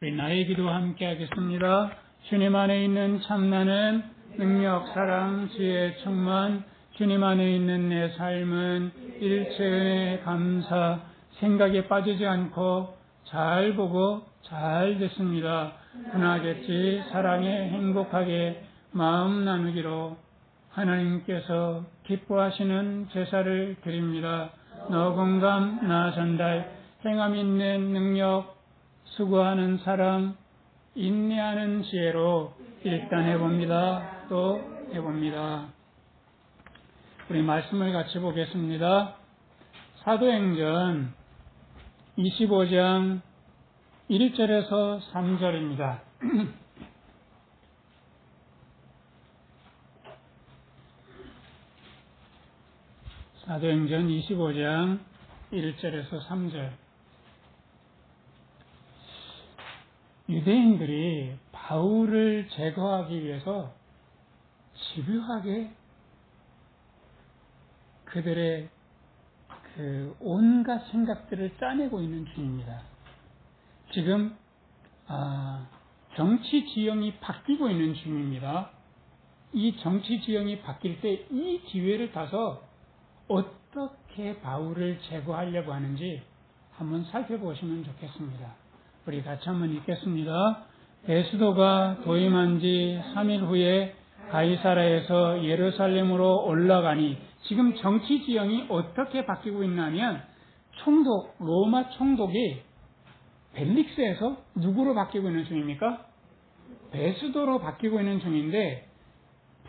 우리 나의 기도와 함께 하겠습니다. 주님 안에 있는 참나는 능력, 사랑, 지혜, 충만. 주님 안에 있는 내 삶은 일체의 감사, 생각에 빠지지 않고 잘 보고 잘 듣습니다. 분하겠지 사랑에 행복하게 마음 나누기로 하나님께서 기뻐하시는 제사를 드립니다. 너 공감, 나 전달, 행함 있는 능력, 수고하는 사랑, 인내하는 지혜로 일단 해봅니다. 또 해봅니다. 우리 말씀을 같이 보겠습니다. 사도행전 25장 1절에서 3절입니다. 사도행전 25장 1절에서 3절. 유대인들이 바울을 제거하기 위해서 집요하게 그들의 온갖 생각들을 짜내고 있는 중입니다. 지금 정치 지형이 바뀌고 있는 중입니다. 이 정치 지형이 바뀔 때 이 기회를 타서 어떻게 바울을 제거하려고 하는지 한번 살펴보시면 좋겠습니다. 우리 같이 한번 읽겠습니다. 베스도가 도임한 지 3일 후에 가이사라에서 예루살렘으로 올라가니, 지금 정치 지형이 어떻게 바뀌고 있냐면 총독, 로마 총독이 벨릭스에서 누구로 바뀌고 있는 중입니까? 베스도로 바뀌고 있는 중인데,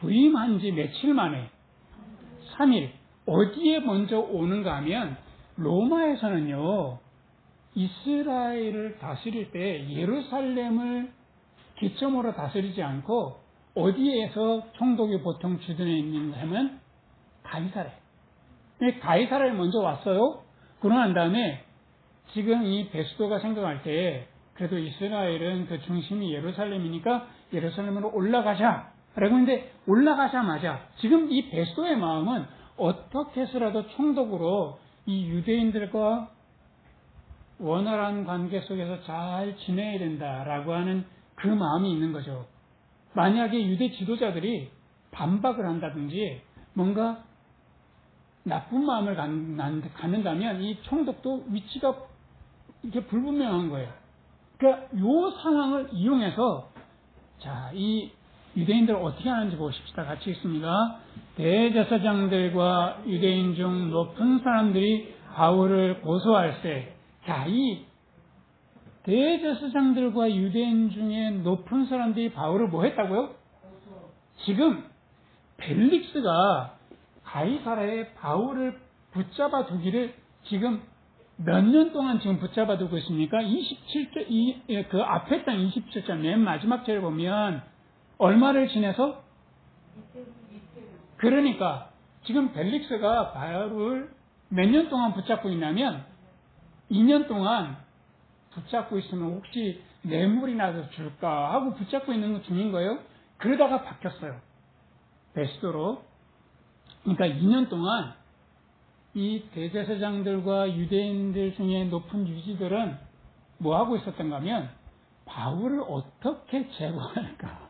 부임한 지 며칠 만에 3일, 어디에 먼저 오는가 하면 로마에서는요, 이스라엘을 다스릴 때 예루살렘을 기점으로 다스리지 않고 어디에서 총독이 보통 주둔해 있는가 하면 가이사라에. 가이사라에 먼저 왔어요. 그러고 난 다음에 지금 이 베스도가 생각할 때 그래도 이스라엘은 그 중심이 예루살렘이니까 예루살렘으로 올라가자 라고 했는데, 올라가자마자 지금 이 베스도의 마음은 어떻게 해서라도 총독으로 이 유대인들과 원활한 관계 속에서 잘 지내야 된다라고 하는 그 마음이 있는 거죠. 만약에 유대 지도자들이 반박을 한다든지 뭔가 나쁜 마음을 갖는다면 이 총독도 위치가 이렇게 불분명한 거예요. 그러니까 이 상황을 이용해서 이 유대인들 어떻게 하는지 보십시다. 같이 읽습니다. 대제사장들과 유대인 중 높은 사람들이 바울을 고소할 때, 이 대제사장들과 유대인 중에 높은 사람들이 바울을 뭐 했다고요? 지금 벨릭스가 가이사라에 바울을 붙잡아 두기를 지금 몇 년 동안 지금 붙잡아 두고 있습니까? 27절, 그 앞에 장 27절 맨 마지막 절에 보면 얼마를 지내서? 그러니까 지금 벨릭스가 바울을 몇 년 동안 붙잡고 있냐면 2년 동안 붙잡고 있으면 혹시 뇌물이나 줄까 하고 붙잡고 있는 중인 거예요. 그러다가 바뀌었어요. 베스도로. 그러니까 2년 동안 이 대제사장들과 유대인들 중에 높은 유지들은 뭐 하고 있었던가 하면 바울을 어떻게 제거할까,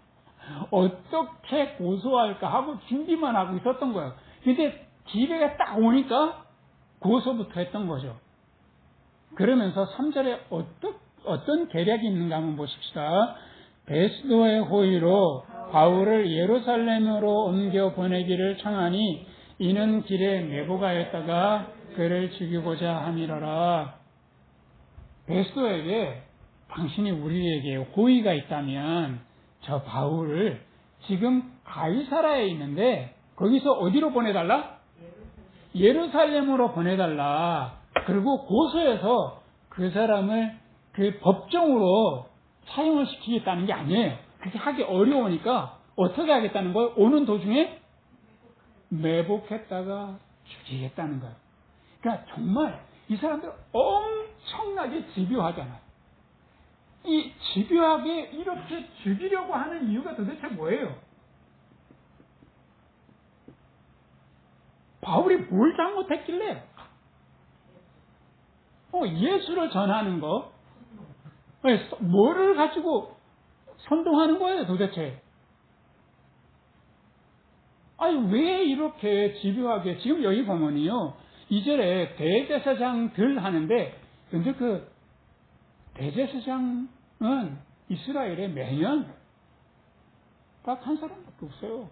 어떻게 고소할까 하고 준비만 하고 있었던 거예요. 근데 기회가 딱 오니까 고소부터 했던 거죠. 그러면서 3절에 어떤 계략이 있는가 한번 보십시다. 베스도의 호의로 바울을 예루살렘으로 옮겨 보내기를 청하니 이는 길에 내보가였다가 그를 죽이고자 함이러라. 베스도에게 당신이 우리에게 호의가 있다면 저 바울을 지금 가이사라에 있는데 거기서 어디로 보내달라? 예루살렘으로 보내달라. 그리고 고소해서 그 사람을 그 법정으로 사용을 시키겠다는 게 아니에요. 그렇게 하기 어려우니까 어떻게 하겠다는 거예요? 오는 도중에 매복했다가 죽이겠다는 거예요. 그러니까 정말 이 사람들 엄청나게 집요하잖아요. 이 집요하게 이렇게 죽이려고 하는 이유가 도대체 뭐예요? 바울이 뭘 잘못했길래? 예수를 전하는 거, 뭐를 가지고 선동하는 거예요, 도대체? 아니, 왜 이렇게 집요하게, 지금 여기 보면요, 2절에 대제사장들 하는데, 근데 그 대제사장은 이스라엘에 매년 딱 한 사람밖에 없어요.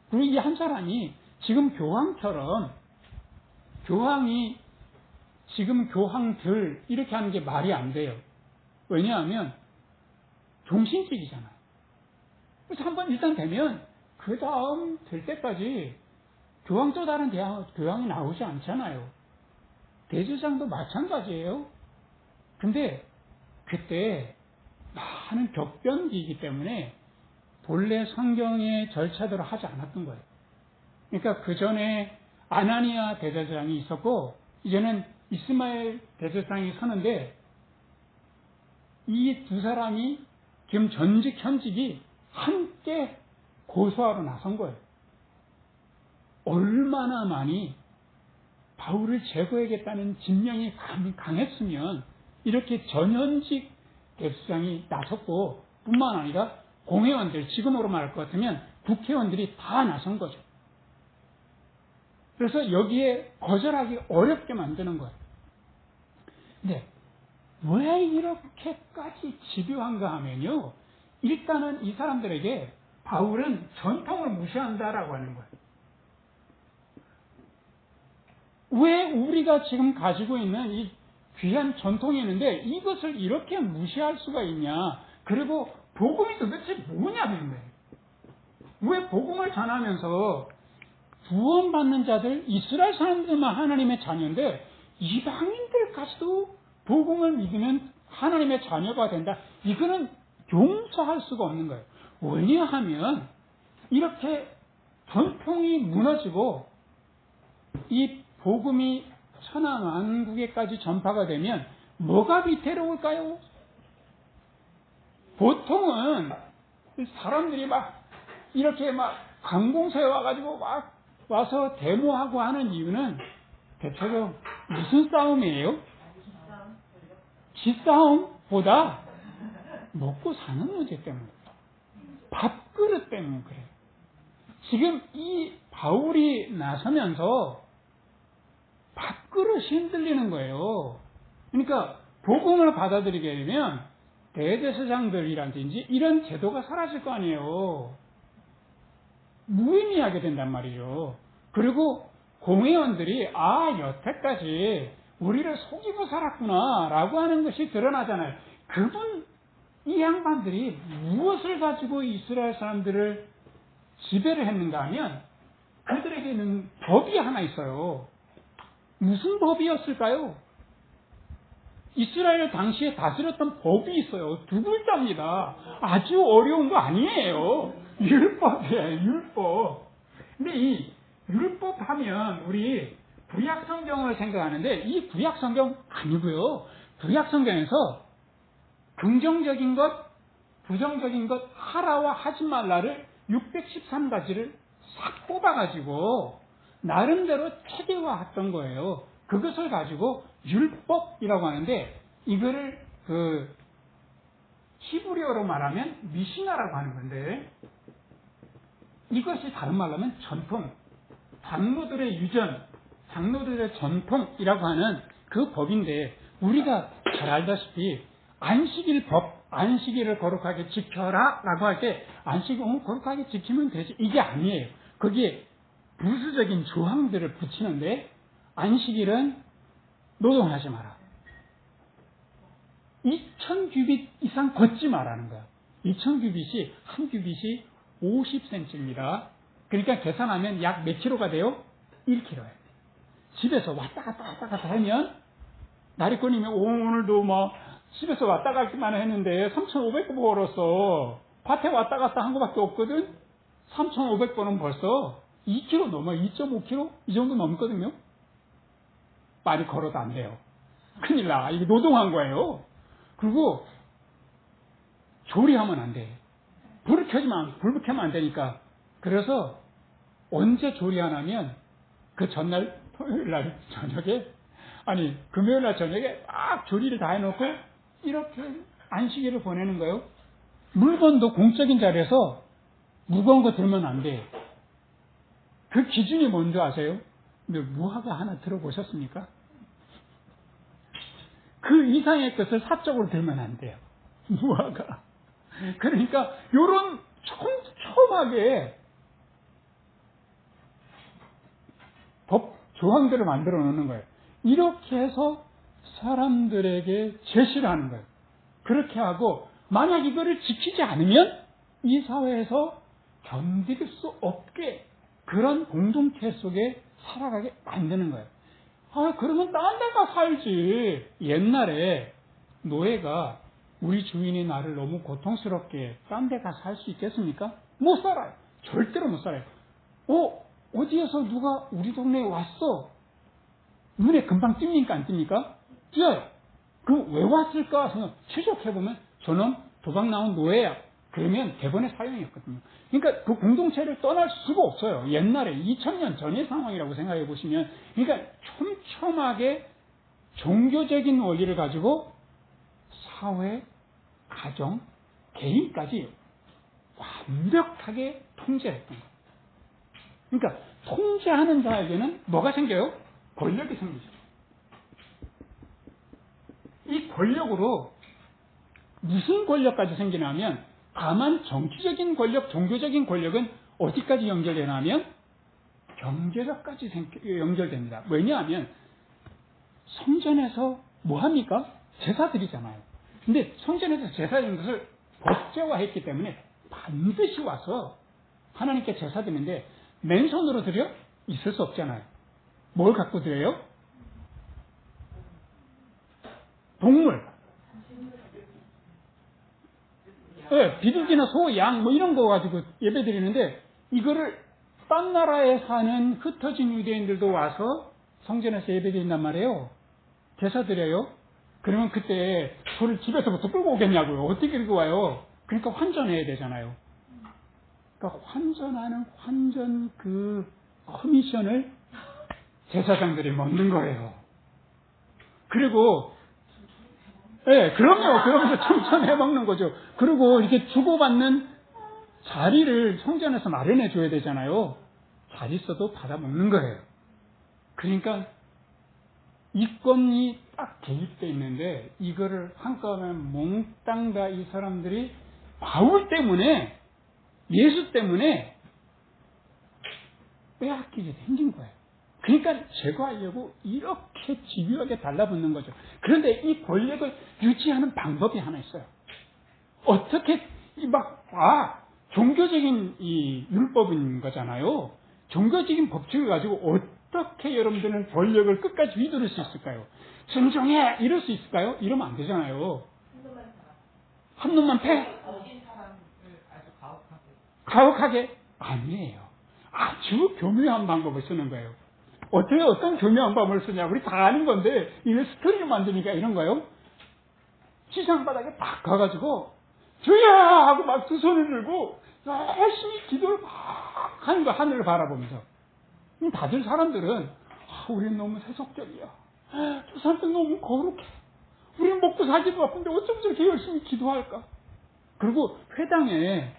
그리고 이 한 사람이 지금 교황처럼, 교황이 지금 교황들 이렇게 하는 게 말이 안 돼요. 왜냐하면 종신직이잖아요. 그래서 한번 일단 되면 그 다음 될 때까지 교황 또 다른 교황이 나오지 않잖아요. 대제사장도 마찬가지예요. 근데 그때 많은 격변기이기 때문에 본래 성경의 절차대로 하지 않았던 거예요. 그러니까 그 전에 아나니아 대제사장이 있었고 이제는 이스마엘 대제사장이 서는데 이 두 사람이 지금 전직 현직이 함께 고소하러 나선 거예요. 얼마나 많이 바울을 제거하겠다는 진명이 강했으면 이렇게 전현직 대제사장이 나섰고 뿐만 아니라 공회원들, 지금으로 말할 것 같으면 국회의원들이 다 나선 거죠. 그래서 여기에 거절하기 어렵게 만드는 거예요. 근데 왜 이렇게까지 집요한가 하면요, 일단은 이 사람들에게 바울은 전통을 무시한다라고 하는 거예요. 왜 우리가 지금 가지고 있는 이 귀한 전통이 있는데 이것을 이렇게 무시할 수가 있냐? 그리고 복음이 도대체 뭐냐는 거예요. 왜 복음을 전하면서 구원받는 자들, 이스라엘 사람들만 하나님의 자녀인데 이방인들까지도 복음을 믿으면 하나님의 자녀가 된다. 이거는 용서할 수가 없는 거예요. 왜냐하면 이렇게 전통이 무너지고 이 복음이 천하만국에까지 전파가 되면 뭐가 위태로울까요? 보통은 사람들이 막 이렇게 막 강공서에 와가지고 막 와서 데모하고 하는 이유는 대체로 무슨 싸움이에요? 기싸움보다 먹고 사는 문제 때문에, 밥그릇 때문에 그래요. 지금 이 바울이 나서면서 밥그릇이 흔들리는 거예요. 그러니까 복음을 받아들이게 되면 대제사장들이라든지 이런 제도가 사라질 거 아니에요. 무의미하게 된단 말이죠. 그리고 공회원들이 여태까지 우리를 속이고 살았구나 라고 하는 것이 드러나잖아요. 이 양반들이 무엇을 가지고 이스라엘 사람들을 지배를 했는가 하면 그들에게는 법이 하나 있어요. 무슨 법이었을까요? 이스라엘 당시에 다스렸던 법이 있어요. 두 글자입니다. 아주 어려운 거 아니에요. 율법이에요, 율법. 근데 이 율법 하면 우리 구약 성경을 생각하는데 이 구약 성경 아니고요. 구약 성경에서 긍정적인 것, 부정적인 것, 하라와 하지 말라를 613가지를 싹 뽑아가지고 나름대로 체계화했던 거예요. 그것을 가지고 율법이라고 하는데 이거를 히브리어로 말하면 미시나라고 하는 건데 이것이 다른 말로 하면 전통, 장로들의 유전, 장로들의 전통이라고 하는 그 법인데 우리가 잘 알다시피 안식일 법, 안식일을 거룩하게 지켜라 라고 할 때 안식일 거룩하게 지키면 되지 이게 아니에요. 거기에 부수적인 조항들을 붙이는데 안식일은 노동하지 마라. 2000규빗 이상 걷지 말라는 거야. 2000규빗이 한 규빗이 50cm입니다. 그러니까 계산하면 약 몇 킬로가 돼요? 1kg예요. 집에서 왔다 갔다 하면 나리꾼이면 오늘도 뭐 집에서 왔다 갔기만 했는데 3,500번 벌었어. 밭에 왔다 갔다 한 거밖에 없거든. 3,500번은 벌써 2kg 넘어. 2.5kg 이 정도 넘거든요. 많이 걸어도 안 돼요. 큰일 나. 이거 노동한 거예요. 그리고 조리하면 안 돼. 불을 켜면 안 되니까. 그래서 언제 조리하냐면 그 전날 토요일 날 저녁에 금요일 날 저녁에 막 조리를 다 해놓고 이렇게 안식일을 보내는 거예요. 물건도 공적인 자리에서 무거운 거 들면 안 돼요. 그 기준이 뭔지 아세요? 근데 무화과 하나 들어보셨습니까? 그 이상의 것을 사적으로 들면 안 돼요. 무화과. 그러니까 이런 촘촘하게 법 조항들을 만들어 놓는 거예요. 이렇게 해서 사람들에게 제시를 하는 거예요. 그렇게 하고 만약 이거를 지키지 않으면 이 사회에서 견딜 수 없게 그런 공동체 속에 살아가게 만드는 거예요. 그러면 딴 데가 살지. 옛날에 노예가 우리 주인이 나를 너무 고통스럽게 딴 데 가서 살 수 있겠습니까? 못 살아요. 절대로 못 살아요. 어디에서 누가 우리 동네에 왔어? 눈에 금방 띕니까? 안 띕니까? 띄어요. 그럼 왜 왔을까? 생각 추적해보면 저는 도박 나온 노예야. 그러면 대번에 사형이 없거든요. 그러니까 그 공동체를 떠날 수가 없어요. 옛날에 2000년 전의 상황이라고 생각해 보시면, 그러니까 촘촘하게 종교적인 원리를 가지고 사회, 가정, 개인까지 완벽하게 통제했던 거예요. 그러니까 통제하는 자에게는 뭐가 생겨요? 권력이 생기죠. 이 권력으로 무슨 권력까지 생기냐면, 다만 정치적인 권력, 종교적인 권력은 어디까지 연결되냐면 경제력까지 연결됩니다. 왜냐하면 성전에서 뭐 합니까? 제사 드리잖아요. 근데 성전에서 제사 드리는 것을 법제화했기 때문에 반드시 와서 하나님께 제사 드리는데 맨손으로 드려? 있을 수 없잖아요. 뭘 갖고 드려요? 동물. 네, 비둘기나 소, 양, 뭐 이런 거 가지고 예배 드리는데, 이거를 딴 나라에 사는 흩어진 유대인들도 와서 성전에서 예배 드린단 말이에요. 제사 드려요. 그러면 그때 소를 집에서부터 끌고 오겠냐고요. 어떻게 끌고 와요? 그러니까 환전해야 되잖아요. 그러니까 환전하는 환전 그 커미션을 제사장들이 먹는 거예요. 그리고 그럼요. 그러면서 충전해 먹는 거죠. 그리고 이렇게 주고받는 자리를 성전에서 마련해 줘야 되잖아요. 잘 있어도 받아 먹는 거예요. 그러니까 이권이 딱 개입되어 있는데, 이거를 한꺼번에 몽땅 다 이 사람들이 바울 때문에, 예수 때문에 빼앗기게 생긴 거예요. 그러니까 제거하려고 이렇게 집요하게 달라붙는 거죠. 그런데 이 권력을 유지하는 방법이 하나 있어요. 어떻게 종교적인 이 율법인 거잖아요. 종교적인 법칙을 가지고 어떻게 여러분들은 권력을 끝까지 휘두를 수 있을까요? 진정해! 이럴 수 있을까요? 이러면 안 되잖아요. 한 놈만 패? 가혹하게? 아니에요. 아주 교묘한 방법을 쓰는 거예요. 어떤 교묘한 방법을 쓰냐? 우리 다 아는 건데, 이게 스토리를 만드니까 이런 거예요. 지상바닥에 딱 가가지고, 주야! 하고 막 두 손을 들고, 열심히 기도를 막 하는 거, 하늘을 바라보면서. 다들 사람들은, 우리는 너무 세속적이야. 저 사람들 너무 거룩해. 우리는 먹고 살기도 바쁜데 어쩜 저렇게 열심히 기도할까? 그리고 회당에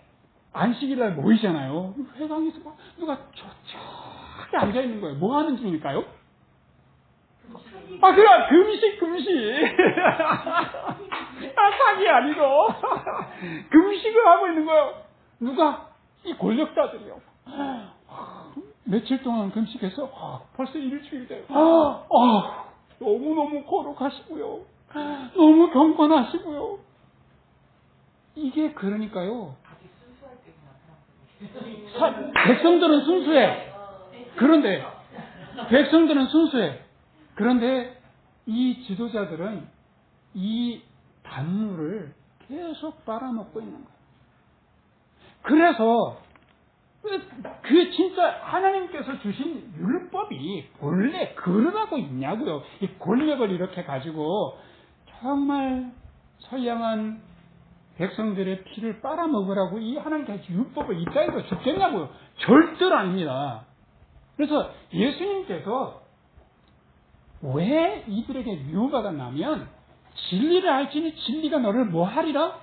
안식일날 모이잖아요. 회당에서 막 누가 저쪽에 앉아있는 거예요. 뭐 하는 중일까요? 그래, 금식. 사기 아니고. 금식을 하고 있는 거예요. 누가? 이 권력자들이요. 며칠 동안 금식해서, 벌써 일주일 돼요. 너무너무 거룩하시고요. 너무 경건하시고요. 이게 그러니까요. 백성들은 순수해. 그런데, 그런데 이 지도자들은 이 단물을 계속 빨아먹고 있는 거예요. 그래서 그 진짜 하나님께서 주신 율법이 본래 그러라고 있냐고요. 이 권력을 이렇게 가지고 정말 선량한 백성들의 피를 빨아먹으라고 이 하나님께서 율법을 이따위로 줬겠냐고요. 절대로 아닙니다. 그래서 예수님께서 왜 이들에게 미움받았냐면, 진리를 알지니 진리가 너를 뭐 하리라?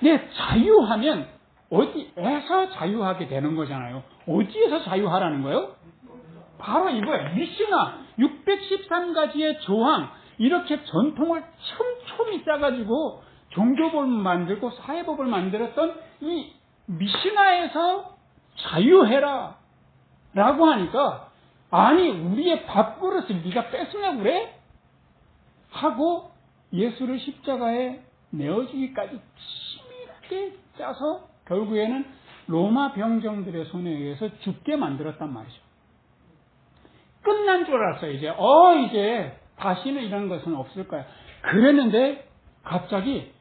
네, 자유하면 어디에서 자유하게 되는 거잖아요. 어디에서 자유하라는 거예요? 바로 이거예요. 미시나 613가지의 조항, 이렇게 전통을 촘촘히 짜가지고 종교법을 만들고 사회법을 만들었던 이 미시나에서 자유해라 라고 하니까, 아니 우리의 밥그릇을 네가 뺏으려고 그래? 하고 예수를 십자가에 내어주기까지 치밀하게 짜서 결국에는 로마 병정들의 손에 의해서 죽게 만들었단 말이죠. 끝난 줄 알았어요. 이제 다시는 이런 것은 없을 거야. 그랬는데 갑자기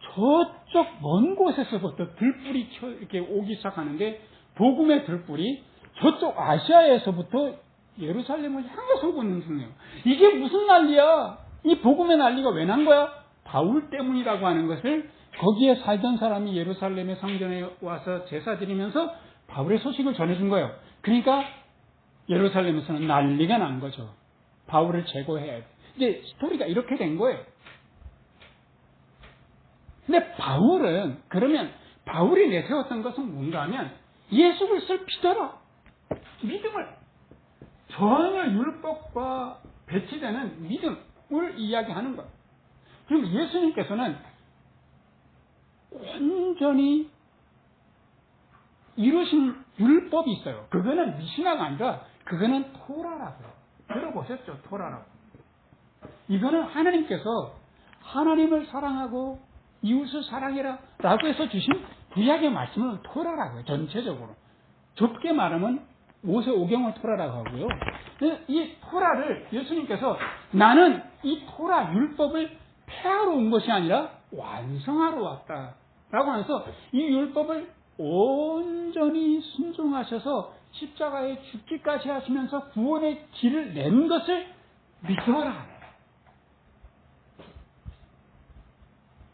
저쪽 먼 곳에서부터 들불이 이렇게 오기 시작하는데, 복음의 들불이 저쪽 아시아에서부터 예루살렘을 향해서 오는 중이에요. 이게 무슨 난리야? 이 복음의 난리가 왜 난 거야? 바울 때문이라고 하는 것을, 거기에 살던 사람이 예루살렘의 성전에 와서 제사 드리면서 바울의 소식을 전해준 거예요. 그러니까 예루살렘에서는 난리가 난 거죠. 바울을 제거해야 돼. 이제 스토리가 이렇게 된 거예요. 근데 바울은, 그러면 바울이 내세웠던 것은 뭔가 하면 예수 그리스도를 믿어라. 믿음을, 전혀 율법과 배치되는 믿음을 이야기하는 거예요. 그럼 예수님께서는 온전히 이루신 율법이 있어요. 그거는 미시나가 아니라 그거는 토라라고요. 들어보셨죠? 토라라고. 이거는 하나님께서 하나님을 사랑하고 이웃을 사랑해라 라고 해서 주신 구약의 말씀을 토라라고요. 전체적으로. 좁게 말하면 모세오경을 토라라고 하고요. 이 토라를 예수님께서 나는 이 토라 율법을 폐하러 온 것이 아니라 완성하러 왔다 라고 하면서 이 율법을 온전히 순종하셔서 십자가에 죽기까지 하시면서 구원의 길을 낸 것을 믿어라.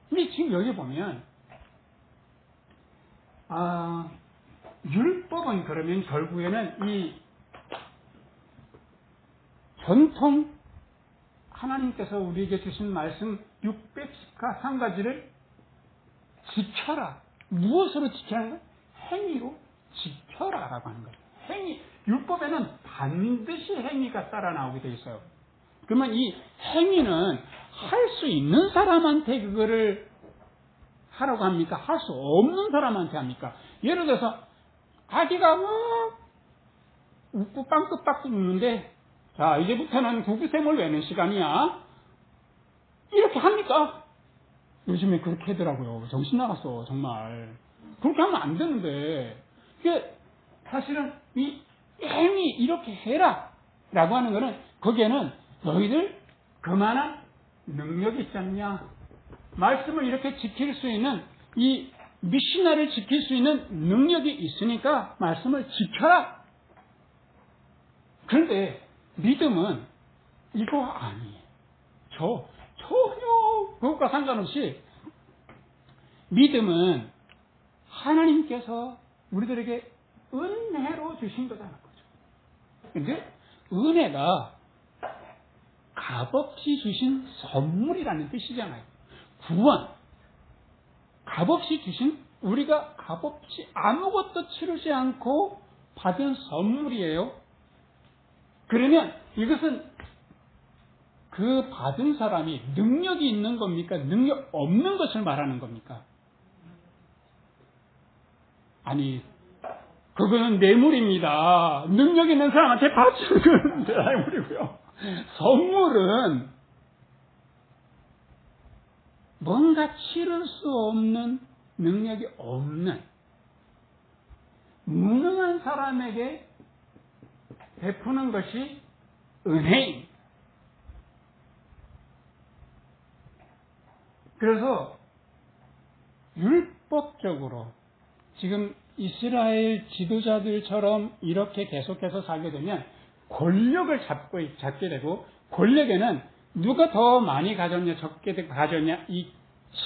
근데 지금 여기 보면 율법은 그러면 결국에는 이 전통 하나님께서 우리에게 주신 말씀 613가지를 지켜라. 무엇으로 지켜야 하는 거예요? 행위로 지켜라라고 하는 거예요. 행위. 율법에는 반드시 행위가 따라 나오게 되어 있어요. 그러면 이 행위는 할 수 있는 사람한테 그거를 하라고 합니까? 할 수 없는 사람한테 합니까? 예를 들어서 아기가 막 웃고 빵긋빵긋 웃는데, 자 이제부터는 구구셈을 외는 시간이야. 이렇게 합니까? 요즘에 그렇게 하더라고요. 정신 나갔어 정말. 그렇게 하면 안 되는데, 이게 사실은 이 행위 이렇게 해라 라고 하는 거는, 거기에는 너희들 그만한 능력이 있지 않냐, 말씀을 이렇게 지킬 수 있는, 이 미시나를 지킬 수 있는 능력이 있으니까 말씀을 지켜라. 그런데 믿음은 이거 아니에요. 전혀 그것과 상관없이 믿음은 하나님께서 우리들에게 은혜로 주신 거다는 거죠. 그런데 은혜가 값없이 주신 선물이라는 뜻이잖아요. 구원, 값없이 주신, 우리가 값없이 아무것도 치르지 않고 받은 선물이에요. 그러면 이것은 그 받은 사람이 능력이 있는 겁니까? 능력 없는 것을 말하는 겁니까? 아니, 그거는 뇌물입니다. 능력 있는 사람한테 바치는 건 뇌물이고요. 선물은 뭔가 치를 수 없는, 능력이 없는 무능한 사람에게 베푸는 것이 은혜입니다. 그래서 율법적으로 지금 이스라엘 지도자들처럼 이렇게 계속해서 살게 되면 권력을 잡게 되고, 권력에는 누가 더 많이 가졌냐 적게 가졌냐 이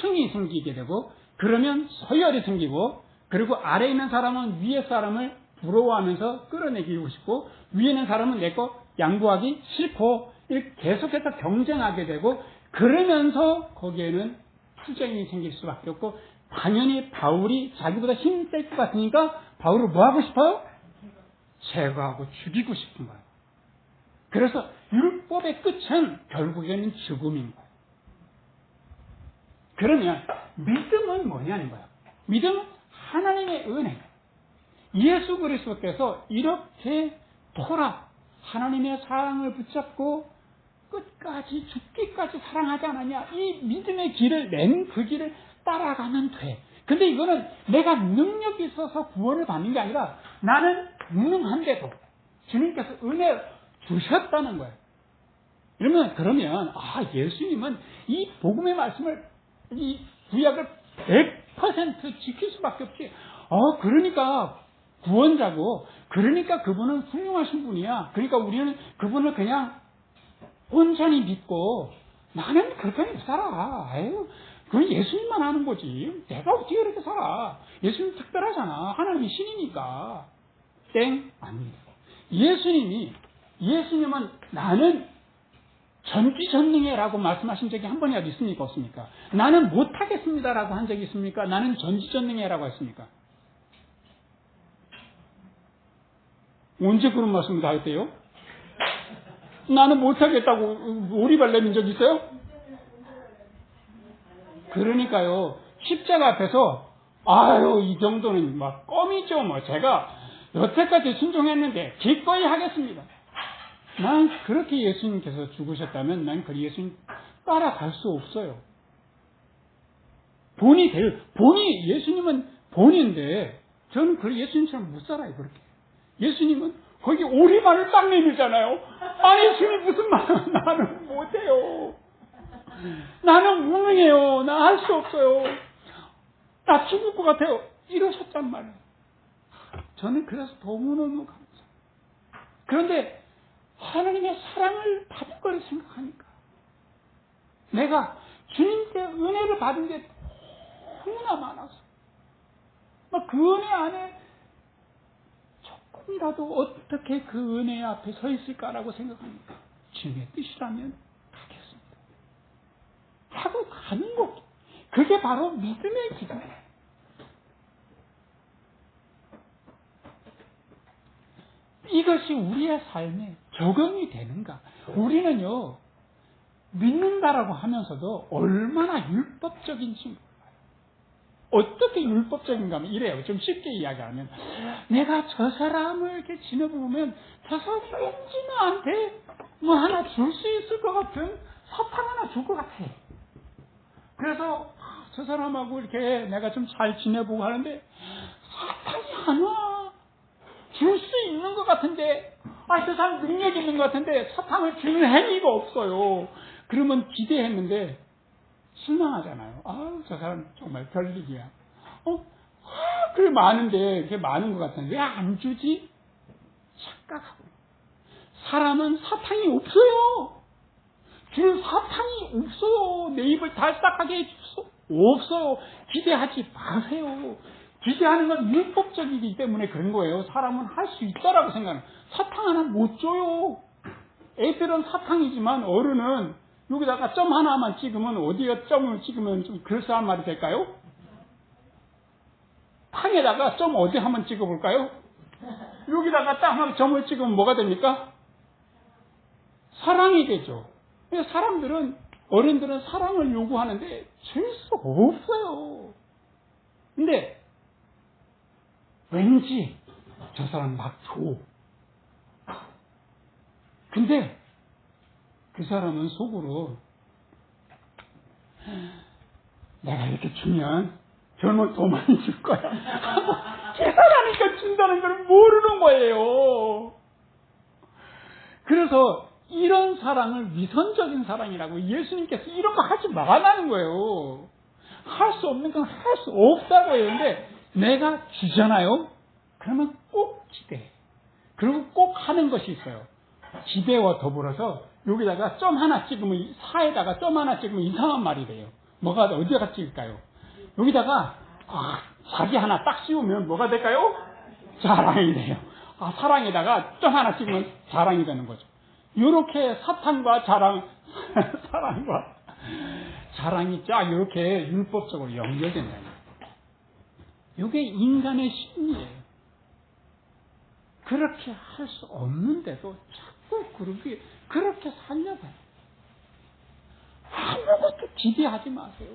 층이 생기게 되고, 그러면 서열이 생기고, 그리고 아래에 있는 사람은 위에 사람을 부러워하면서 끌어내기고 싶고, 위에 있는 사람은 내 거 양보하기 싫고, 이렇게 계속해서 경쟁하게 되고, 그러면서 거기에는 투쟁이 생길 수밖에 없고, 당연히 바울이 자기보다 힘이 셀 것 같으니까 바울을 뭐 하고 싶어요? 제거하고 죽이고 싶은 거예요. 그래서 율법의 끝은 결국에는 죽음인 거예요. 그러면 믿음은 뭐냐는 거예요. 믿음은 하나님의 은혜. 예수 그리스도께서 이렇게 하나님의 사랑을 붙잡고 끝까지 죽기까지 사랑하지 않았냐. 이 믿음의 길을 낸 그 길을 따라가면 돼. 근데 이거는 내가 능력이 있어서 구원을 받는 게 아니라 나는 무능한데도 주님께서 은혜 주셨다는 거예요. 그러면 예수님은 이 복음의 말씀을, 이 구약을 100% 지킬 수밖에 없지. 그러니까 구원자고, 그러니까 그분은 훌륭하신 분이야. 그러니까 우리는 그분을 그냥 온전히 믿고, 나는 그렇게 못 살아. 그건 예수님만 하는 거지. 내가 어떻게 그렇게 살아. 예수님 특별하잖아. 하나님이 신이니까. 아닙니다. 예수님은 나는 전지전능해라고 말씀하신 적이 한 번이라도 있습니까? 없습니까? 나는 못하겠습니다라고 한 적이 있습니까? 나는 전지전능해라고 했습니까? 언제 그런 말씀을 다 했대요? 나는 못하겠다고 오리발 내민 적 있어요? 그러니까요, 십자가 앞에서 이 정도는 막 껌이죠. 제가 여태까지 순종했는데 기꺼이 하겠습니다. 난 그렇게 예수님께서 죽으셨다면 난 그 예수님 따라갈 수 없어요. 예수님은 본인데 저는 그 예수님처럼 못 살아요. 그렇게. 예수님은 거기 오리발을 딱 내밀잖아요. 예수님 무슨 말은 나는 못해요. 나는 무능해요. 나 할 수 없어요. 나 죽을 것 같아요. 이러셨단 말이에요. 저는 그래서 너무너무 감사해요. 그런데 하나님의 사랑을 받은 걸 생각하니까 내가 주님께 은혜를 받은 게 너무나 많아서 그 은혜 안에 조금이라도 어떻게 그 은혜 앞에 서 있을까라고 생각하니까 주님의 뜻이라면 가겠습니다 하고 가는 것, 그게 바로 믿음의 길이에요. 이것이 우리의 삶에 적용이 되는가? 우리는요, 믿는다라고 하면서도 얼마나 율법적인지 몰라요. 어떻게 율법적인가 하면 이래요. 좀 쉽게 이야기하면, 내가 저 사람을 이렇게 지내보면 저 사람이 왠지 나한테 뭐 하나 줄 수 있을 것 같은 사탕 하나 줄 것 같아. 그래서 저 사람하고 이렇게 내가 좀 잘 지내보고 하는데 사탕이 안 와. 줄 수 있는 것 같은데, 저 사람 능력 있는 것 같은데 사탕을 주는 행위가 없어요. 그러면 기대했는데 실망하잖아요. 저 사람 정말 별일이야. 그래 많은데, 그게 많은 것 같은데 왜 안 주지? 착각하고. 사람은 사탕이 없어요. 줄 사탕이 없어요. 내 입을 달싹하게 해줄 수 없어요. 기대하지 마세요. 기대하는 건 율법적이기 때문에 그런 거예요. 사람은 할 수 있다라고 생각해요. 사탕 하나 못 줘요. 애들은 사탕이지만 어른은 여기다가 점 하나만 찍으면, 어디에 점을 찍으면 좀 그럴싸한 말이 될까요? 탕에다가 점 어디 한번 찍어볼까요? 여기다가 딱 점을 찍으면 뭐가 됩니까? 사랑이 되죠. 어른들은 사랑을 요구하는데 줄 수 없어요. 근데 왠지 저 사람 막 줘. 근데 그 사람은 속으로 내가 이렇게 주면 저는 더 많이 줄 거야. 계산하니까 준다는 걸 모르는 거예요. 그래서 이런 사랑을 위선적인 사랑이라고, 예수님께서 이런 거 하지 말라는 거예요. 할 수 없는 건 할 수 없다고 해요. 근데 내가 주잖아요? 그러면 꼭 기대해. 그리고 꼭 하는 것이 있어요. 기대와 더불어서 여기다가 점 하나 찍으면, 사에다가 점 하나 찍으면 이상한 말이 돼요. 어디다가 찍을까요? 여기다가 자기 하나 딱 씌우면 뭐가 될까요? 자랑이 돼요. 사랑에다가 점 하나 찍으면 자랑이 되는 거죠. 이렇게 사탕과 자랑, 사랑과 자랑이 쫙 이렇게 율법적으로 연결된다는 거예요. 이게 인간의 심리예요. 그렇게 할 수 없는데도 자꾸 그렇게 살려봐요. 아무것도 기대하지 마세요.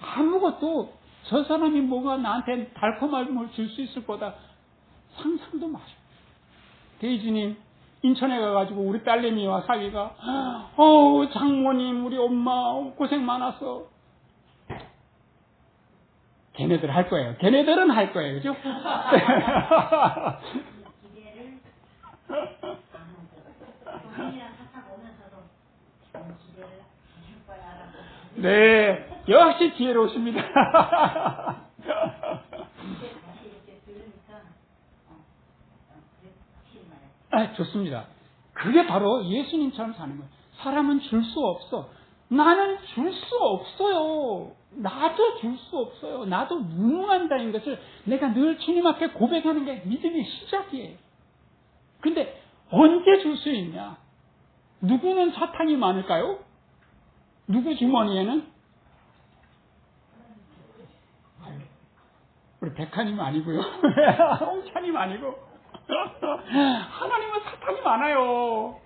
아무것도 저 사람이 뭐가 나한테 달콤함을 줄 수 있을 거다 상상도 마세요. 대주님 인천에 가가지고 우리 딸내미와 사위가 장모님 우리 엄마 고생 많았어. 걔네들 할 거예요. 걔네들은 할 거예요. 그죠? 기대를 기대를 할 거야라고. 네, 역시 지혜로우십니다. 다시 이렇게 들으니까 좋습니다. 그게 바로 예수님처럼 사는 거예요. 사람은 줄 수 없어. 나는 줄 수 없어요. 나도 줄 수 없어요. 나도 무능한다는 것을 내가 늘 주님 앞에 고백하는 게 믿음의 시작이에요. 근데 언제 줄 수 있냐? 누구는 사탕이 많을까요? 누구 주머니에는? 우리 백하님 아니고요. 홍차님 아니고. 하나님은 사탕이 많아요.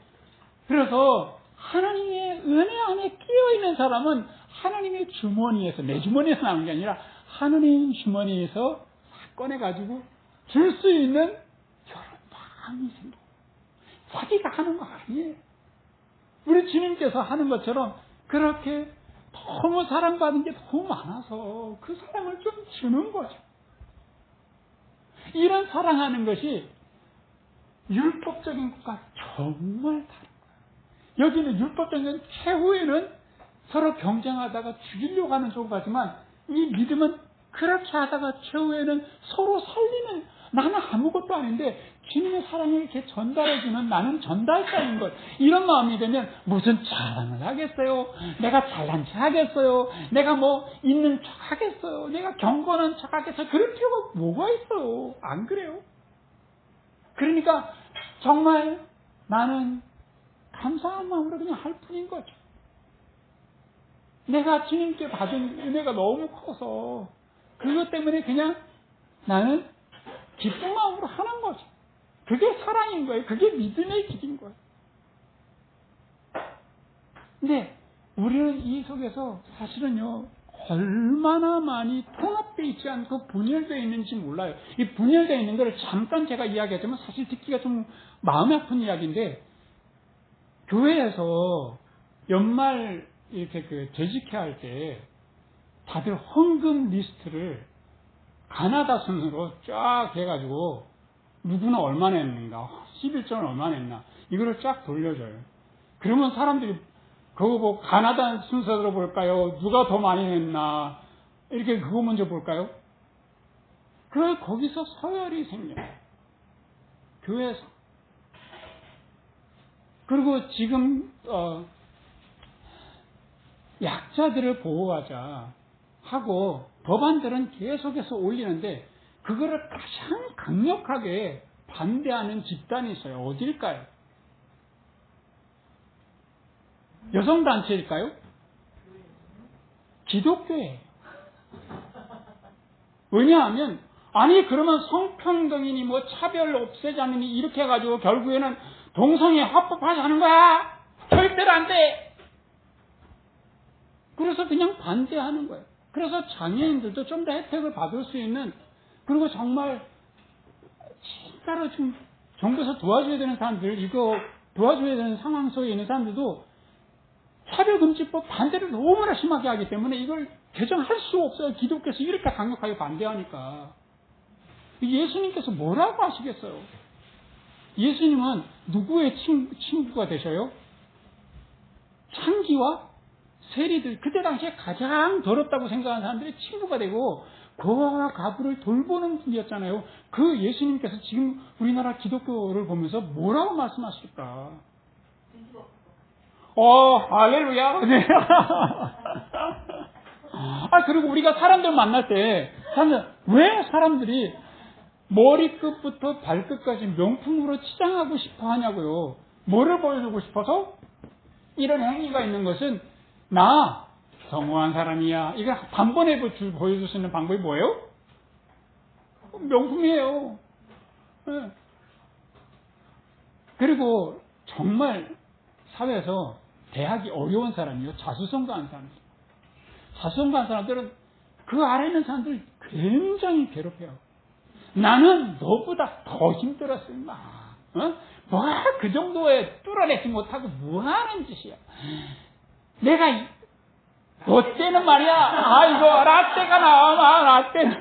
그래서 하나님의 은혜 안에 끼어있는 사람은 하나님의 주머니에서, 내 주머니에서 나오는 게 아니라 하나님 주머니에서 꺼내가지고 줄 수 있는 그런 마음이 생겨요. 자기가 하는 거 아니에요. 우리 주님께서 하는 것처럼 그렇게 너무 사랑받은 게 너무 많아서 그 사랑을 좀 주는 거죠. 이런 사랑하는 것이 율법적인 것과 정말 다른 거예요. 여기는 율법적인 최후에는 서로 경쟁하다가 죽이려고 하는 쪽까지만 이 믿음은 그렇게 하다가 최후에는 서로 살리는, 나는 아무것도 아닌데 주님의 사랑을 이렇게 전달해주는 나는 전달자인 것, 이런 마음이 되면 무슨 자랑을 하겠어요? 내가 잘난 척 하겠어요? 내가 뭐 있는 척 하겠어요? 내가 경건한 척 하겠어요? 그럴 필요가 뭐가 있어요? 안 그래요? 그러니까 정말 나는 감사한 마음으로 그냥 할 뿐인 거죠. 내가 주님께 받은 은혜가 너무 커서 그것 때문에 그냥 나는 기쁜 마음으로 하는 거죠. 그게 사랑인 거예요. 그게 믿음의 길인 거예요. 근데 우리는 이 속에서 사실은요, 얼마나 많이 통합되어 있지 않고 분열되어 있는지 몰라요. 이 분열되어 있는 것을 잠깐 제가 이야기하자면 사실 듣기가 좀 마음이 아픈 이야기인데, 교회에서 연말 이렇게 재직회 할 때 다들 헌금 리스트를 가나다 순으로 쫙 해가지고 누구는 얼마 냈는가, 11조는 얼마 냈나, 이거를 쫙 돌려줘요. 그러면 사람들이 그거 보고 가나다 순서대로 볼까요? 누가 더 많이 냈나? 이렇게 그거 먼저 볼까요? 거기서 서열이 생겨요. 교회에서. 그리고 지금 약자들을 보호하자 하고 법안들은 계속해서 올리는데 그거를 가장 강력하게 반대하는 집단이 있어요. 어딜까요? 여성단체일까요? 기독교예요. 왜냐하면 아니 그러면 성평등이니 뭐 차별 없애자느니 이렇게 해가지고 결국에는 동성애 합법화하자는 거야. 절대로 안 돼. 그래서 그냥 반대하는 거예요. 그래서 장애인들도 좀 더 혜택을 받을 수 있는, 그리고 정말 진짜로 좀 정부에서 도와줘야 되는 사람들, 이거 도와줘야 되는 상황 속에 있는 사람들도 차별금지법 반대를 너무나 심하게 하기 때문에 이걸 개정할 수 없어요. 기독교에서 이렇게 강력하게 반대하니까. 예수님께서 뭐라고 하시겠어요? 예수님은 누구의 친구가 되셔요? 창기와 세리들, 그때 당시에 가장 더럽다고 생각하는 사람들의 친구가 되고 고아와 가부를 돌보는 분이었잖아요. 그 예수님께서 지금 우리나라 기독교를 보면서 뭐라고 말씀하실까? 할렐루야. 네. 그리고 우리가 사람들 만날 때, 왜 사람들이 머리끝부터 발끝까지 명품으로 치장하고 싶어 하냐고요. 뭐를 보여주고 싶어서? 이런 행위가 있는 것은 나 성공한 사람이야. 이거 단번에 보여줄 수 있는 방법이 뭐예요? 명품이에요. 네. 그리고 정말 사회에서 대하기 어려운 사람이요. 자수성가한 사람. 자수성가한 사람들은 그 아래 있는 사람들 굉장히 괴롭혀요. 나는 너보다 더 힘들었어, 임마. 뭐가 그 정도에 뚫어내지 못하고 뭐 하는 짓이야. 내가 너 때는 말이야. 아이고 라떼가 나와, 라떼는.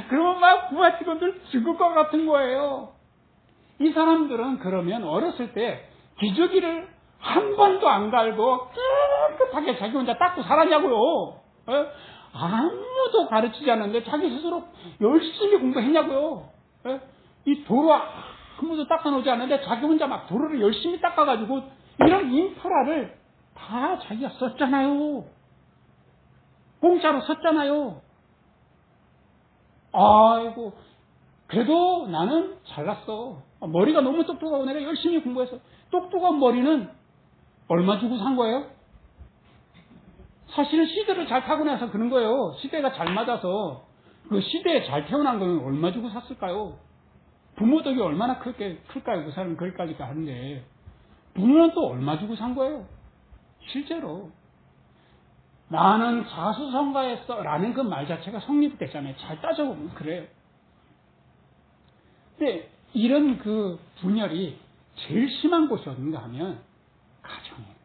그러면 막 부하 직원들 죽을 것 같은 거예요. 이 사람들은 그러면 어렸을 때 기저귀를 한 번도 안 갈고 깨끗하게 자기 혼자 닦고 살았냐고요. 아무도 가르치지 않는데 자기 스스로 열심히 공부했냐고요. 이 도로 아무도 닦아놓지 않는데 자기 혼자 막 도로를 열심히 닦아가지고 이런 인프라를 다 자기가 썼잖아요. 공짜로 썼잖아요. 아이고 그래도 나는 잘났어. 머리가 너무 똑똑하고 내가 열심히 공부해서. 똑똑한 머리는 얼마 주고 산 거예요? 사실은 시대를 잘 타고 나서 그런 거예요. 시대가 잘 맞아서 그 시대에 잘 태어난 거는 얼마 주고 샀을까요? 부모 덕이 얼마나 클까요? 그 사람은 거기까지 가는데 부모는 또 얼마 주고 산 거예요? 실제로 나는 자수성가했어 라는 그 말 자체가 성립됐잖아요. 잘 따져보면 그래요. 근데 이런 그 분열이 제일 심한 곳이 어딘가 하면 가정이에요.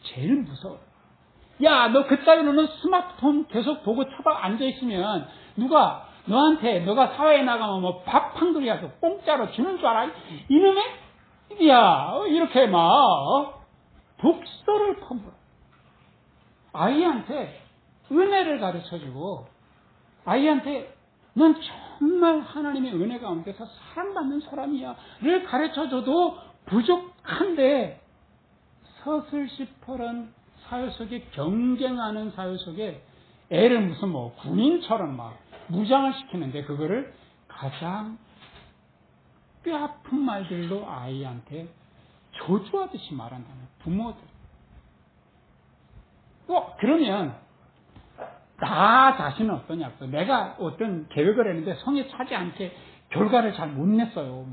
제일 무서워요. 야, 너 그따위로는 스마트폰 계속 보고 처박 앉아있으면 누가 너한테 너가 사회에 나가면 뭐 밥 한 그릇이라도 공짜로 주는 줄 알아? 이놈의 야 이렇게 막 독서를 퍼부어. 아이한테 은혜를 가르쳐주고 아이한테 넌 정말 하나님의 은혜 가운데서 사랑받는 사람이야 를 가르쳐줘도 부족한데 서슬시퍼런 사회 속에 경쟁하는 사회 속에 애를 무슨 뭐 군인처럼 막 무장을 시키는데 그거를 가장 뼈아픈 말들로 아이한테 조주하듯이 말한다는 부모들. 그러면 나 자신은 어떠냐고. 내가 어떤 계획을 했는데 성에 차지 않게 결과를 잘 못 냈어요.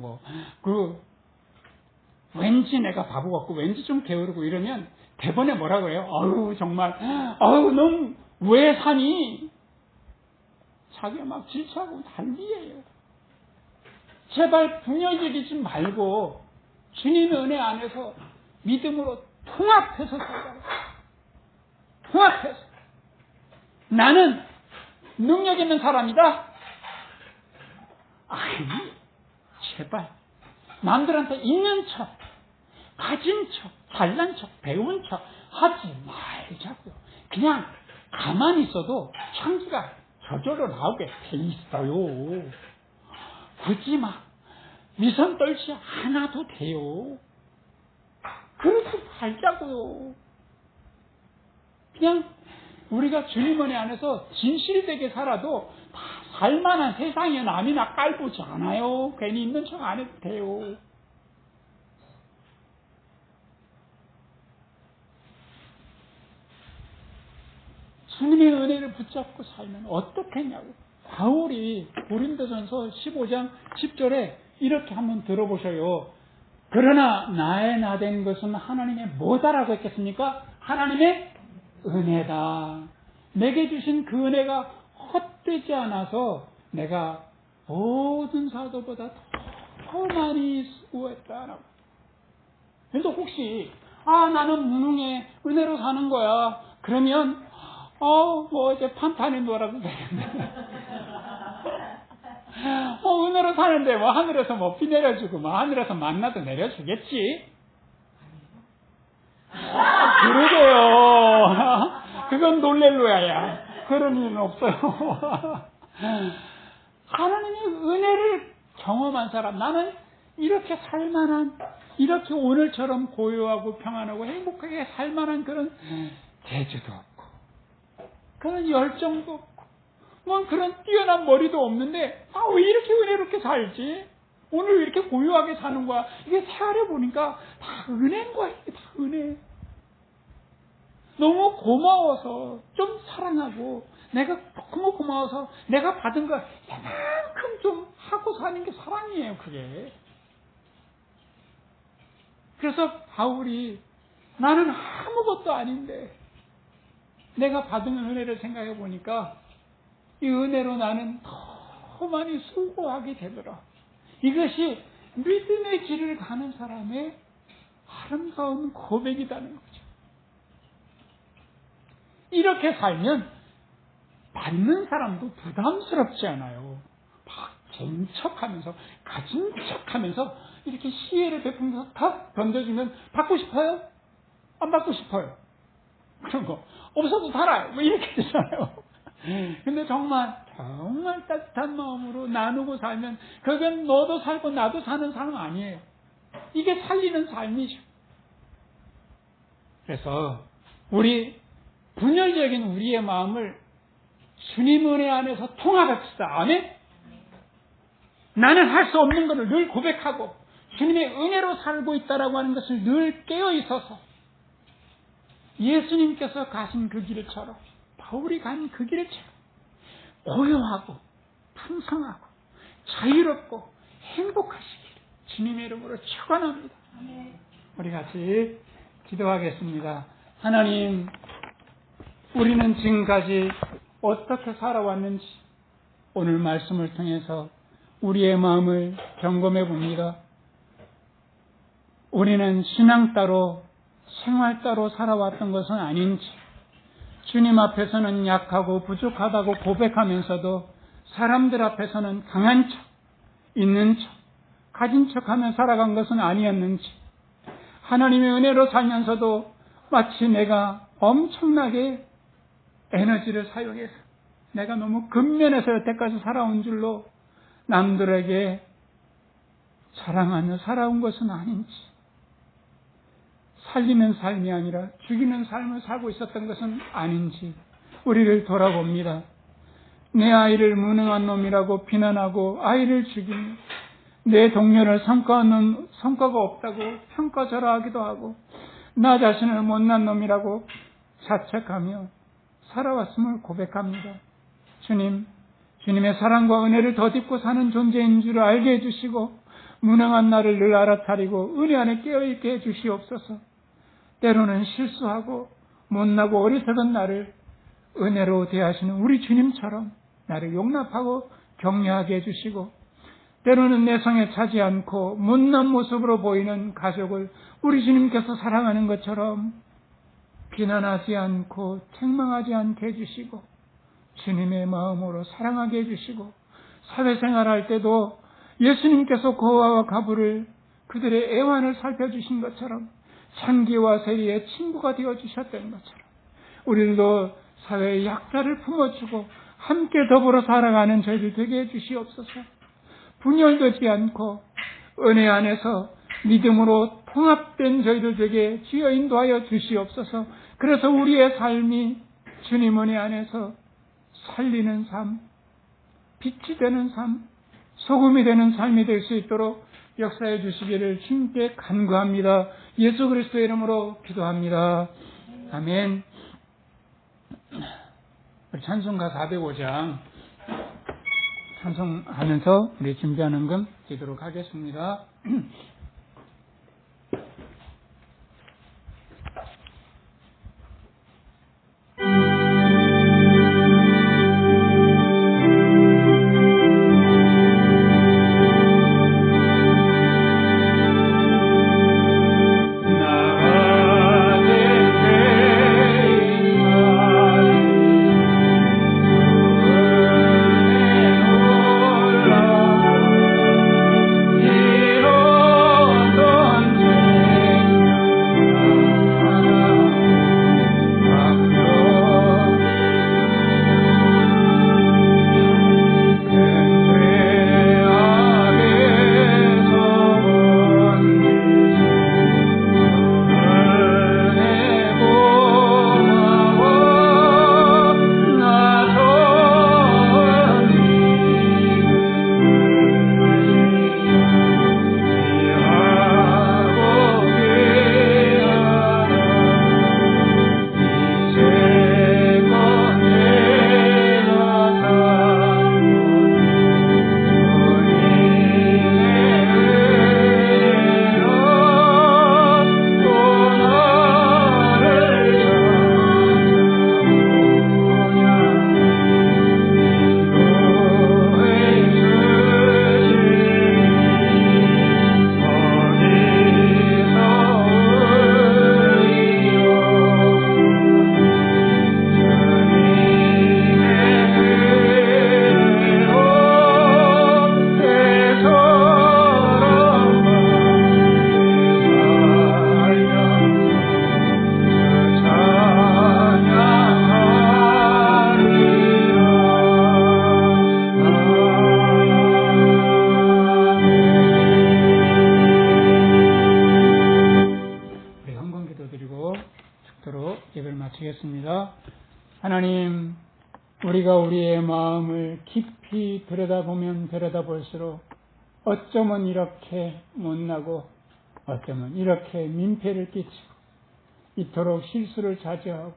왠지 내가 바보 같고 왠지 좀 게으르고 이러면 대번에 뭐라고 해요? 아유 정말 넌 왜 사니? 자기가 막 질투하고 난리예요. 제발 분열지리지 말고 주님의 은혜 안에서 믿음으로 통합해서 살아라. 통합해서. 나는 능력 있는 사람이다? 아니, 제발. 남들한테 있는 척, 가진 척, 잘난 척, 배운 척 하지 말자고요. 그냥 가만히 있어도 향기가 저절로 나오게 돼 있어요. 굳이 막 위선 떨지 않아도 돼요. 그렇게 살자고요. 그냥 우리가 주님 은혜 안에서 진실되게 살아도 다 살만한 세상에 남이나 깔보지 않아요. 괜히 있는 척 안 해도 돼요. 주님의 은혜를 붙잡고 살면 어떻게 했냐고. 바울이 고린도전서 15장 10절에 이렇게 한번 들어보셔요. 그러나 나의 나된 것은 하나님의 뭐다라고 했겠습니까? 하나님의 은혜다. 내게 주신 그 은혜가 헛되지 않아서 내가 모든 사도보다 더 많이 수고했다라고. 그래서 혹시 나는 무능해 은혜로 사는 거야. 그러면 이제 판판히 놀아도 되겠네. 은혜로 사는데 하늘에서 비 내려주고 하늘에서 만나도 내려주겠지. 그러게요. 그건 놀렐로야야. 그런 일은 없어요. 하나님의 은혜를 경험한 사람, 나는 이렇게 살만한, 이렇게 오늘처럼 고요하고 평안하고 행복하게 살만한 그런 재주도 없고, 그런 열정도 없고, 그런 뛰어난 머리도 없는데, 왜 이렇게 은혜롭게 살지? 오늘 이렇게 고요하게 사는 거야. 이게 세알해 보니까 다 은혜인 거야. 이게 다 은혜. 너무 고마워서 좀 사랑하고, 내가 너무 고마워서 내가 받은 거 이만큼 좀 하고 사는 게 사랑이에요, 그게. 그래서 바울이 나는 아무것도 아닌데 내가 받은 은혜를 생각해 보니까 이 은혜로 나는 더 많이 수고하게 되더라. 이것이 믿음의 길을 가는 사람의 아름다운 고백이라는 거죠. 이렇게 살면 받는 사람도 부담스럽지 않아요. 막 된 척하면서, 가진 척하면서 이렇게 시혜를 베풀면서 다 던져주면 받고 싶어요? 안 받고 싶어요? 그런 거 없어도 살아요. 뭐 이렇게 되잖아요. 근데 정말 따뜻한 마음으로 나누고 살면 그건 너도 살고 나도 사는 삶 아니에요. 이게 살리는 삶이죠. 그래서 우리 분열적인 우리의 마음을 주님 은혜 안에서 통합합시다. 아멘? 나는 할 수 없는 것을 늘 고백하고 주님의 은혜로 살고 있다라고 하는 것을 늘 깨어 있어서 예수님께서 가신 그 길을처럼, 바울이 간 그 길을처럼 고요하고 풍성하고 자유롭고 행복하시길 주님의 이름으로 축원합니다. 우리 같이 기도하겠습니다. 하나님, 우리는 지금까지 어떻게 살아왔는지 오늘 말씀을 통해서 우리의 마음을 점검해 봅니다. 우리는 신앙 따로 생활 따로 살아왔던 것은 아닌지, 주님 앞에서는 약하고 부족하다고 고백하면서도 사람들 앞에서는 강한 척, 있는 척, 가진 척하며 살아간 것은 아니었는지, 하나님의 은혜로 살면서도 마치 내가 엄청나게 에너지를 사용해서 내가 너무 근면해서 여태까지 살아온 줄로 남들에게 자랑하며 살아온 것은 아닌지, 살리는 삶이 아니라 죽이는 삶을 살고 있었던 것은 아닌지 우리를 돌아봅니다. 내 아이를 무능한 놈이라고 비난하고 아이를 죽이며 내 동료를 성과가 없다고 평가절하하기도 하고 나 자신을 못난 놈이라고 자책하며 살아왔음을 고백합니다. 주님, 주님의 사랑과 은혜를 덧입고 사는 존재인 줄 알게 해주시고 무능한 나를 늘 알아차리고 은혜 안에 깨어있게 해주시옵소서. 때로는 실수하고 못나고 어리석은 나를 은혜로 대하시는 우리 주님처럼 나를 용납하고 격려하게 해주시고, 때로는 내 성에 차지 않고 못난 모습으로 보이는 가족을 우리 주님께서 사랑하는 것처럼 비난하지 않고 책망하지 않게 해주시고 주님의 마음으로 사랑하게 해주시고, 사회생활할 때도 예수님께서 고아와 가부를 그들의 애환을 살펴주신 것처럼 창기와 세리의 친구가 되어주셨던 것처럼 우리들도 사회의 약자를 품어주고 함께 더불어 살아가는 저희들 되게 해주시옵소서. 분열되지 않고 은혜 안에서 믿음으로 통합된 저희들 되게 주여 인도하여 주시옵소서. 그래서 우리의 삶이 주님 은혜 안에서 살리는 삶, 빛이 되는 삶, 소금이 되는 삶이 될 수 있도록 역사해 주시기를 주님께 간구합니다. 예수 그리스도의 이름으로 기도합니다. 아멘. 우리 찬송가 405장 찬송하면서 우리 준비하는 건 드리도록 하겠습니다. Oh 하나님, 우리가 우리의 마음을 깊이 들여다보면 들여다볼수록 어쩌면 이렇게 못나고 어쩌면 이렇게 민폐를 끼치고 이토록 실수를 자제하고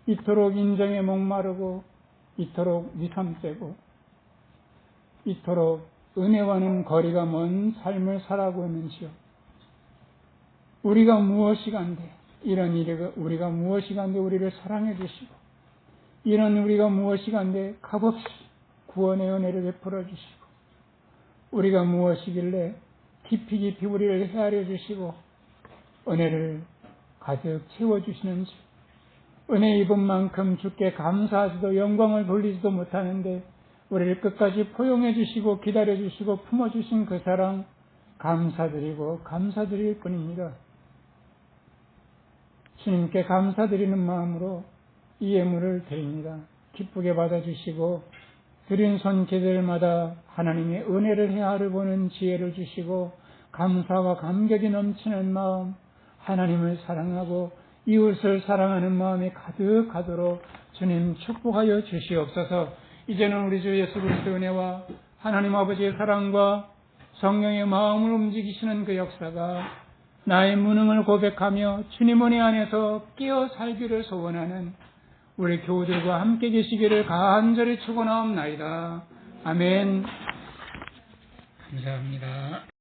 이토록 인정에 목마르고 이토록 위선되고 이토록 은혜와는 거리가 먼 삶을 살아가고 있는지요. 우리가 무엇이간데 이런 우리가 무엇이간데 우리를 사랑해 주시고 이런 우리가 무엇이간데 값없이 구원의 은혜를 베풀어 주시고 우리가 무엇이길래 깊이 우리를 헤아려 주시고 은혜를 가득 채워주시는지 은혜 입은 만큼 주께 감사하지도 영광을 돌리지도 못하는데 우리를 끝까지 포용해 주시고 기다려 주시고 품어 주신 그 사랑 감사드리고 감사드릴 뿐입니다. 주님께 감사드리는 마음으로 이 예물을 드립니다. 기쁘게 받아주시고 드린 손 제들마다 하나님의 은혜를 헤아려 보는 지혜를 주시고 감사와 감격이 넘치는 마음, 하나님을 사랑하고 이웃을 사랑하는 마음이 가득하도록 주님 축복하여 주시옵소서. 이제는 우리 주 예수 그리스도의 은혜와 하나님 아버지의 사랑과 성령의 마음을 움직이시는 그 역사가 나의 무능을 고백하며 주님 은혜 안에서 끼어 살기를 소원하는 우리 교우들과 함께 계시기를 간절히 축원하옵나이다. 아멘. 감사합니다.